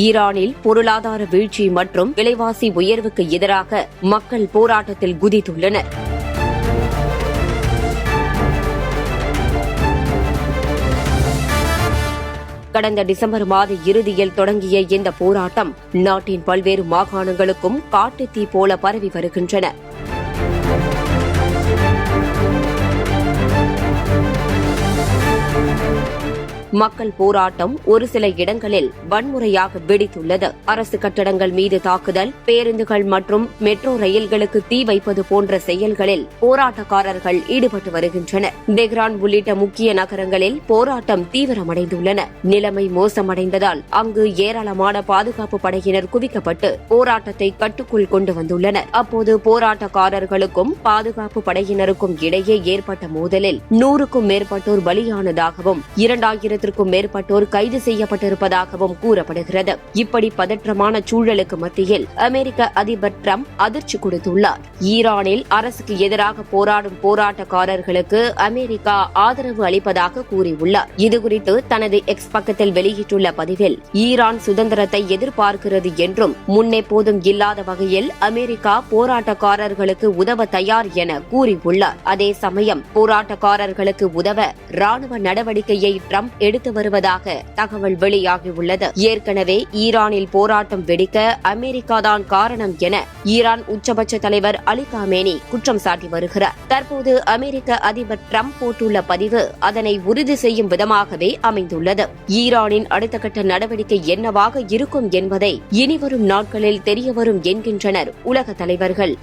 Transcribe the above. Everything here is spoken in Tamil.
ஈரானில் பொருளாதார வீழ்ச்சி மற்றும் விலைவாசி உயர்வுக்கு எதிராக மக்கள் போராட்டத்தில் குதித்துள்ளனர். கடந்த டிசம்பர் மாத இறுதியில் தொடங்கிய இந்த போராட்டம் நாட்டின் பல்வேறு மாகாணங்களுக்கும் காட்டுத்தீ போல பரவி வருகின்றன. மக்கள் போராட்டம் ஒரு சில இடங்களில் வன்முறையாக வெடித்துள்ளது. அரசு கட்டடங்கள் மீது தாக்குதல், பேருந்துகள் மற்றும் மெட்ரோ ரயில்களுக்கு தீ வைப்பது போன்ற செயல்களில் போராட்டக்காரர்கள் ஈடுபட்டு வருகின்றனர். தெஹ்ரான் உள்ளிட்ட முக்கிய நகரங்களில் போராட்டம் தீவிரமடைந்துள்ளன. நிலைமை மோசமடைந்ததால் அங்கு ஏராளமான பாதுகாப்பு படையினர் குவிக்கப்பட்டு போராட்டத்தை கட்டுக்குள் கொண்டு வந்துள்ளனர். அப்போது போராட்டக்காரர்களுக்கும் பாதுகாப்பு படையினருக்கும் இடையே ஏற்பட்ட மோதலில் 100க்கும் மேற்பட்டோர் பலியானதாகவும் 2000 மேற்பட்டோர் கைது செய்யப்பட்டிருப்பதாகவும் கூறப்படுகிறது. இப்படி பதற்றமான சூழலுக்கு மத்தியில் அமெரிக்க அதிபர் டிரம்ப் அதிர்ச்சி கொடுத்துள்ளார். ஈரானில் அரசுக்கு எதிராக போராடும் போராட்டக்காரர்களுக்கு அமெரிக்கா ஆதரவு அளிப்பதாக கூறியுள்ளார். இதுகுறித்து தனது எக்ஸ் பக்கத்தில் வெளியிட்டுள்ள பதிவில் ஈரான் சுதந்திரத்தை எதிர்பார்க்கிறது என்றும் முன்னெப்போதும் இல்லாத வகையில் அமெரிக்கா போராட்டக்காரர்களுக்கு உதவ தயார் என கூறியுள்ளார். அதே சமயம் போராட்டக்காரர்களுக்கு உதவ ராணுவ நடவடிக்கையை டிரம்ப் எடுத்து வருவதாக தகவல் வெளியாகியுள்ளது. ஏற்கனவே ஈரானில் போராட்டம் வெடிக்க அமெரிக்காதான் காரணம் என ஈரான் உச்சபட்ச தலைவர் அலி காமேனி குற்றம் சாட்டி வருகிறார். தற்போது அமெரிக்க அதிபர் டிரம்ப் போட்டுள்ள பதிவு அதனை உறுதி செய்யும் விதமாகவே அமைந்துள்ளது. ஈரானின் அடுத்த கட்ட நடவடிக்கை என்னவாக இருக்கும் என்பதை இனிவரும் நாட்களில் தெரியவரும் என்கின்றனர் உலக தலைவர்கள்.